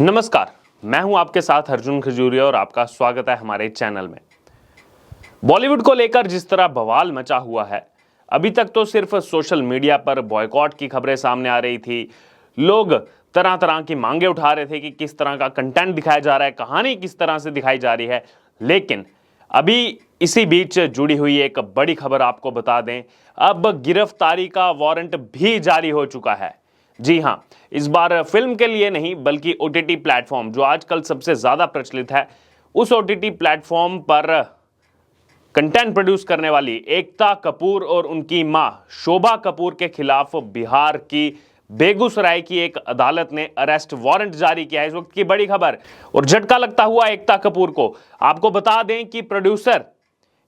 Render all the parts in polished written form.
नमस्कार, मैं हूं आपके साथ अर्जुन खजूरिया और आपका स्वागत है हमारे चैनल में। बॉलीवुड को लेकर जिस तरह बवाल मचा हुआ है, अभी तक तो सिर्फ सोशल मीडिया पर बॉयकॉट की खबरें सामने आ रही थी। लोग तरह तरह की मांगे उठा रहे थे कि किस तरह का कंटेंट दिखाया जा रहा है, कहानी किस तरह से दिखाई जा रही है। लेकिन अभी इसी बीच जुड़ी हुई एक बड़ी खबर आपको बता दें, अब गिरफ्तारी का वारंट भी जारी हो चुका है। जी हां, इस बार फिल्म के लिए नहीं बल्कि ओटीटी प्लेटफॉर्म जो आजकल सबसे ज्यादा प्रचलित है, उस ओटीटी प्लेटफॉर्म पर कंटेंट प्रोड्यूस करने वाली एकता कपूर और उनकी मां शोभा कपूर के खिलाफ बिहार की बेगूसराय की एक अदालत ने अरेस्ट वारंट जारी किया है। इस वक्त की बड़ी खबर और झटका लगता हुआ एकता कपूर को। आपको बता दें कि प्रोड्यूसर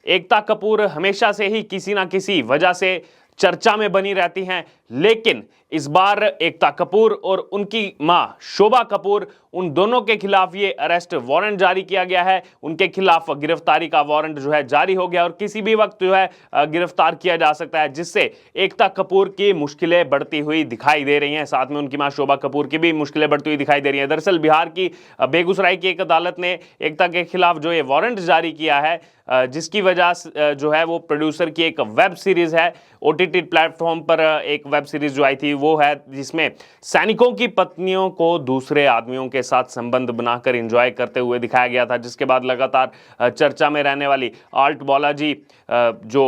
एकता कपूर हमेशा से ही किसी ना किसी वजह से चर्चा में बनी रहती हैं, लेकिन इस बार एकता कपूर और उनकी मां शोभा कपूर, उन दोनों के खिलाफ ये अरेस्ट वारंट जारी किया गया है। उनके खिलाफ गिरफ्तारी का वारंट जो है जारी हो गया और किसी भी वक्त जो है गिरफ्तार किया जा सकता है, जिससे एकता कपूर की मुश्किलें बढ़ती हुई दिखाई दे रही हैं। साथ में उनकी मां शोभा कपूर की भी मुश्किलें बढ़ती हुई दिखाई दे रही हैं। दरअसल बिहार की बेगूसराय की एक अदालत ने एकता के खिलाफ जो ये वारंट जारी किया है, जिसकी वजह जो है वो प्रोड्यूसर की एक वेब सीरीज है, ओटीटी प्लेटफॉर्म पर एक वेब सीरीज जो आई थी वो है, जिसमें सैनिकों की पत्नियों को दूसरे आदमियों के साथ संबंध बनाकर एंजॉय करते हुए दिखाया गया था। जिसके बाद लगातार चर्चा में रहने वाली आल्ट बालाजी जो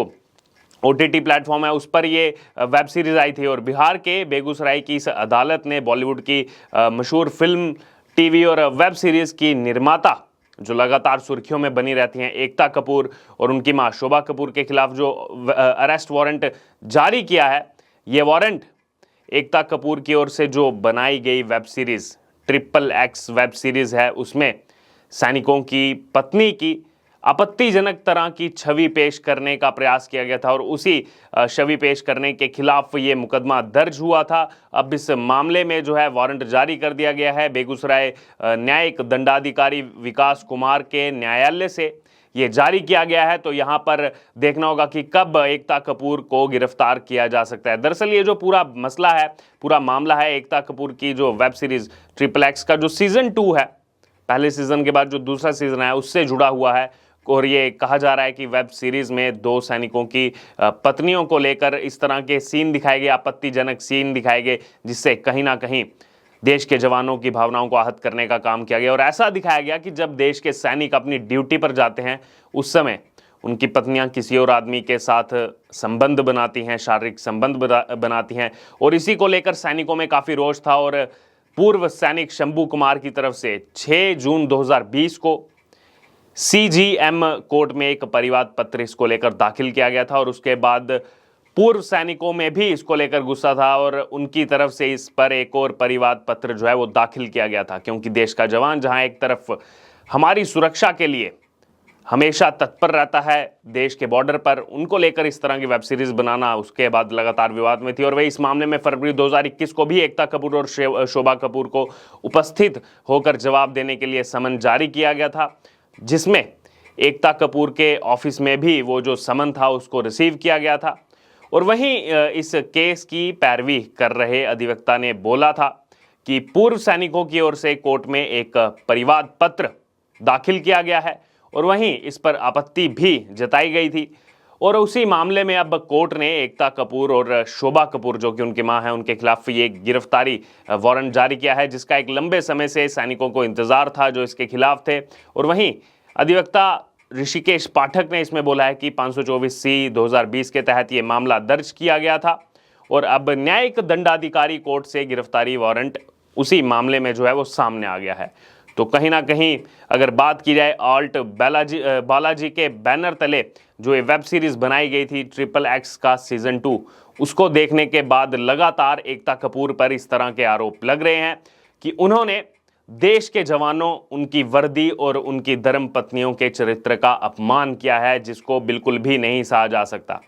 ओटीटी प्लेटफॉर्म है, उस पर ये वेब सीरीज आई थी। और बिहार के बेगूसराय की इस अदालत ने बॉलीवुड की मशहूर फिल्म, टीवी और वेब सीरीज की निर्माता जो लगातार सुर्खियों में बनी रहती हैं, एकता कपूर और उनकी मां शोभा कपूर के खिलाफ जो अरेस्ट वारंट जारी किया है, ये वारंट एकता कपूर की ओर से जो बनाई गई web series XXX web series है, उसमें सैनिकों की पत्नी की आपत्तिजनक तरह की छवि पेश करने का प्रयास किया गया था और उसी छवि पेश करने के खिलाफ ये मुकदमा दर्ज हुआ था। अब इस मामले में जो है वारंट जारी कर दिया गया है। बेगूसराय न्यायिक दंडाधिकारी विकास कुमार के न्यायालय से ये जारी किया गया है। तो यहाँ पर देखना होगा कि कब एकता कपूर को गिरफ्तार किया जा सकता है। दरअसल ये जो पूरा मसला है, पूरा मामला है, एकता कपूर की जो वेब सीरीज XXX का जो सीजन 2 है, पहले सीजन के बाद जो दूसरा सीजन है, उससे जुड़ा हुआ है। और ये कहा जा रहा है कि वेब सीरीज में दो सैनिकों की पत्नियों को लेकर इस तरह के सीन दिखाए गए, आपत्तिजनक सीन दिखाए गए, जिससे कहीं ना कहीं देश के जवानों की भावनाओं को आहत करने का काम किया गया। और ऐसा दिखाया गया कि जब देश के सैनिक अपनी ड्यूटी पर जाते हैं, उस समय उनकी पत्नियां किसी और आदमी के साथ संबंध बनाती हैं, शारीरिक संबंध बनाती हैं। और इसी को लेकर सैनिकों में काफ़ी रोष था और पूर्व सैनिक शंभू कुमार की तरफ से 6 जून 2020 को CGM कोर्ट में एक परिवाद पत्र इसको लेकर दाखिल किया गया था। और उसके बाद पूर्व सैनिकों में भी इसको लेकर गुस्सा था और उनकी तरफ से इस पर एक और परिवाद पत्र जो है वो दाखिल किया गया था, क्योंकि देश का जवान जहां एक तरफ हमारी सुरक्षा के लिए हमेशा तत्पर रहता है देश के बॉर्डर पर, उनको लेकर इस तरह की वेब सीरीज बनाना उसके बाद लगातार विवाद में थी। और वही इस मामले में फरवरी 2021 को भी एकता कपूर और शोभा कपूर को उपस्थित होकर जवाब देने के लिए समन जारी किया गया था, जिसमें एकता कपूर के ऑफिस में भी वो जो समन था उसको रिसीव किया गया था। और वहीं इस केस की पैरवी कर रहे अधिवक्ता ने बोला था कि पूर्व सैनिकों की ओर से कोर्ट में एक परिवाद पत्र दाखिल किया गया है और वहीं इस पर आपत्ति भी जताई गई थी। और उसी मामले में अब कोर्ट ने एकता कपूर और शोभा कपूर, जो कि उनकी मां है, उनके खिलाफ ये गिरफ्तारी वारंट जारी किया है, जिसका एक लंबे समय से सैनिकों को इंतजार था जो इसके खिलाफ थे। और वहीं अधिवक्ता ऋषिकेश पाठक ने इसमें बोला है कि 524C 2020 के तहत ये मामला दर्ज किया गया था और अब न्यायिक दंडाधिकारी कोर्ट से गिरफ्तारी वारंट उसी मामले में जो है वो सामने आ गया है। तो कहीं ना कहीं अगर बात की जाए आल्ट बालाजी के बैनर तले जो ये वेब सीरीज बनाई गई थी XXX का सीजन 2, उसको देखने के बाद लगातार एकता कपूर पर इस तरह के आरोप लग रहे हैं कि उन्होंने देश के जवानों, उनकी वर्दी और उनकी धर्म पत्नियों के चरित्र का अपमान किया है, जिसको बिल्कुल भी नहीं सहा जा सकता।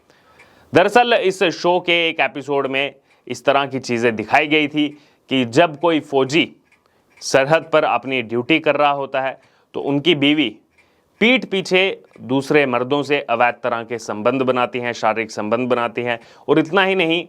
दरअसल इस शो के एक एपिसोड में इस तरह की चीज़ें दिखाई गई थी कि जब कोई फौजी सरहद पर अपनी ड्यूटी कर रहा होता है तो उनकी बीवी पीठ पीछे दूसरे मर्दों से अवैध तरह के संबंध बनाती हैं, शारीरिक संबंध बनाती हैं। और इतना ही नहीं,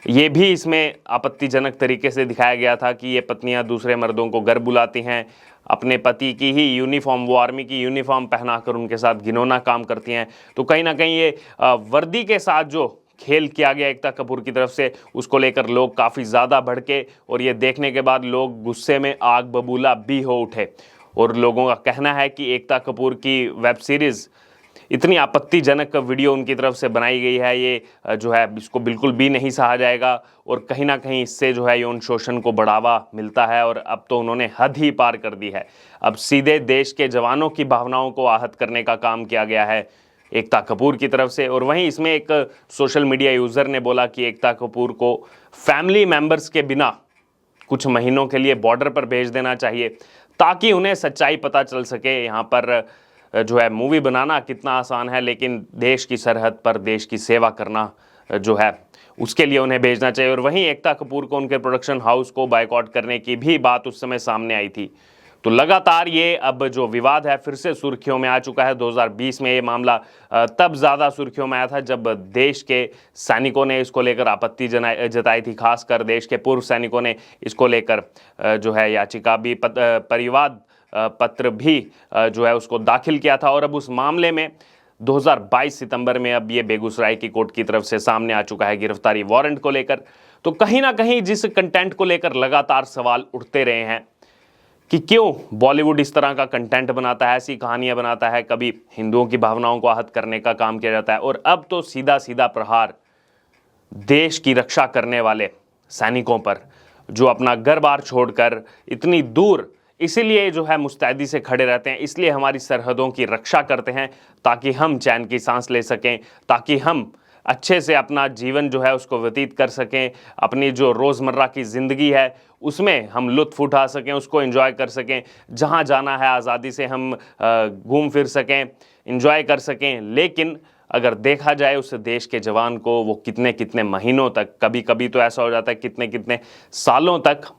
ये भी इसमें आपत्तिजनक तरीके से दिखाया गया था कि ये पत्नियां दूसरे मर्दों को घर बुलाती हैं, अपने पति की ही यूनिफॉर्म, वो आर्मी की यूनिफॉर्म पहनाकर उनके साथ घिनौना काम करती हैं। तो कहीं ना कहीं ये वर्दी के साथ जो खेल किया गया एकता कपूर की तरफ से, उसको लेकर लोग काफ़ी ज़्यादा भड़के और ये देखने के बाद लोग गुस्से में आग बबूला भी हो उठे। और लोगों का कहना है कि एकता कपूर की वेब सीरीज़ इतनी आपत्तिजनक वीडियो उनकी तरफ से बनाई गई है, ये जो है इसको बिल्कुल भी नहीं सहा जाएगा और कहीं ना कहीं इससे जो है यौन शोषण को बढ़ावा मिलता है और अब तो उन्होंने हद ही पार कर दी है। अब सीधे देश के जवानों की भावनाओं को आहत करने का काम किया गया है एकता कपूर की तरफ से। और वहीं इसमें एक सोशल मीडिया यूज़र ने बोला कि एकता कपूर को फैमिली मेम्बर्स के बिना कुछ महीनों के लिए बॉर्डर पर भेज देना चाहिए ताकि उन्हें सच्चाई पता चल सके। यहाँ पर जो है मूवी बनाना कितना आसान है, लेकिन देश की सरहद पर देश की सेवा करना जो है उसके लिए उन्हें भेजना चाहिए। और वहीं एकता कपूर को उनके प्रोडक्शन हाउस को बायकॉट करने की भी बात उस समय सामने आई थी। तो लगातार ये अब जो विवाद है फिर से सुर्खियों में आ चुका है। 2020 में ये मामला तब ज़्यादा सुर्खियों में आया था जब देश के सैनिकों ने इसको लेकर आपत्ति जताई थी, खासकर देश के पूर्व सैनिकों ने इसको लेकर जो है याचिका भी, परिवाद पत्र भी जो है उसको दाखिल किया था। और अब उस मामले में 2022 सितंबर में अब ये बेगूसराय की कोर्ट की तरफ से सामने आ चुका है गिरफ्तारी वारंट को लेकर। तो कहीं ना कहीं जिस कंटेंट को लेकर लगातार सवाल उठते रहे हैं कि क्यों बॉलीवुड इस तरह का कंटेंट बनाता है, ऐसी कहानियां बनाता है, कभी हिंदुओं की भावनाओं को आहत करने का काम किया जाता है और अब तो सीधा सीधा प्रहार देश की रक्षा करने वाले सैनिकों पर जो अपना घर बार छोड़कर इतनी दूर इसीलिए जो है मुस्तैदी से खड़े रहते हैं, इसलिए हमारी सरहदों की रक्षा करते हैं ताकि हम चैन की सांस ले सकें, ताकि हम अच्छे से अपना जीवन जो है उसको व्यतीत कर सकें, अपनी जो रोज़मर्रा की ज़िंदगी है उसमें हम लुत्फ़ उठा सकें, उसको एंजॉय कर सकें, जहां जाना है आज़ादी से हम घूम फिर सकें, एंजॉय कर सकें। लेकिन अगर देखा जाए उस देश के जवान को, वो कितने कितने महीनों तक, कभी कभी तो ऐसा हो जाता है कितने कितने सालों तक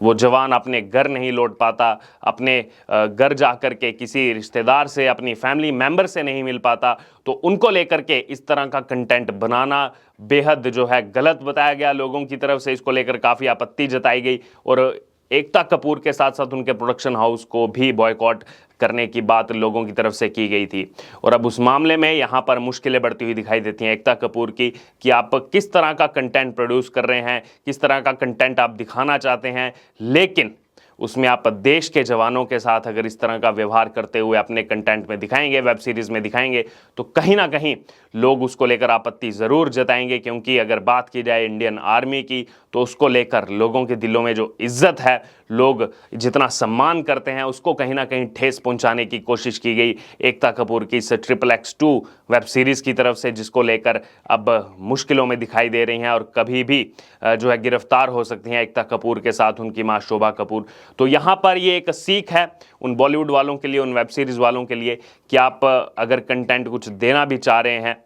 वो जवान अपने घर नहीं लौट पाता, अपने घर जाकर के किसी रिश्तेदार से, अपनी फैमिली मेंबर से नहीं मिल पाता। तो उनको लेकर के इस तरह का कंटेंट बनाना बेहद जो है गलत बताया गया लोगों की तरफ से, इसको लेकर काफ़ी आपत्ति जताई गई और एकता कपूर के साथ साथ उनके प्रोडक्शन हाउस को भी बॉयकॉट करने की बात लोगों की तरफ से की गई थी। और अब उस मामले में यहाँ पर मुश्किलें बढ़ती हुई दिखाई देती हैं एकता कपूर की कि आप किस तरह का कंटेंट प्रोड्यूस कर रहे हैं, किस तरह का कंटेंट आप दिखाना चाहते हैं, लेकिन उसमें आप देश के जवानों के साथ अगर इस तरह का व्यवहार करते हुए अपने कंटेंट में दिखाएंगे, वेब सीरीज़ में दिखाएंगे, तो कहीं ना कहीं लोग उसको लेकर आपत्ति ज़रूर जताएंगे। क्योंकि अगर बात की जाए इंडियन आर्मी की तो उसको लेकर लोगों के दिलों में जो इज्जत है, लोग जितना सम्मान करते हैं, उसको कहीं ना कहीं ठेस पहुंचाने की कोशिश की गई एकता कपूर की इस XXX2 वेब सीरीज़ की तरफ से, जिसको लेकर अब मुश्किलों में दिखाई दे रही हैं और कभी भी जो है गिरफ्तार हो सकती हैं एकता कपूर के साथ उनकी माँ शोभा कपूर। तो यहाँ पर ये एक सीख है उन बॉलीवुड वालों के लिए, उन वेब सीरीज़ वालों के लिए कि आप अगर कंटेंट कुछ देना भी चाह रहे हैं,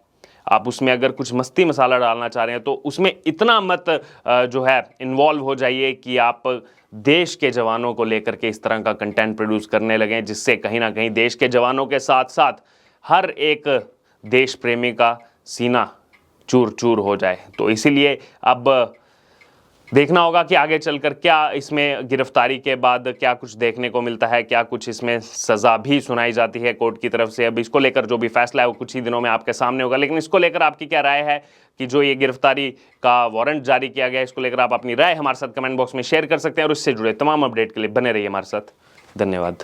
आप उसमें अगर कुछ मस्ती मसाला डालना चाह रहे हैं तो उसमें इतना मत जो है इन्वॉल्व हो जाइए कि आप देश के जवानों को लेकर के इस तरह का कंटेंट प्रोड्यूस करने लगें, जिससे कहीं ना कहीं देश के जवानों के साथ साथ हर एक देश प्रेमी का सीना चूर चूर हो जाए। तो इसीलिए अब देखना होगा कि आगे चलकर क्या इसमें गिरफ्तारी के बाद क्या कुछ देखने को मिलता है, क्या कुछ इसमें सज़ा भी सुनाई जाती है कोर्ट की तरफ से। अब इसको लेकर जो भी फैसला है वो कुछ ही दिनों में आपके सामने होगा। लेकिन इसको लेकर आपकी क्या राय है कि जो ये गिरफ्तारी का वारंट जारी किया गया है, इसको लेकर आप अपनी राय हमारे साथ कमेंट बॉक्स में शेयर कर सकते हैं और इससे जुड़े तमाम अपडेट के लिए बने रहिए हमारे साथ। धन्यवाद।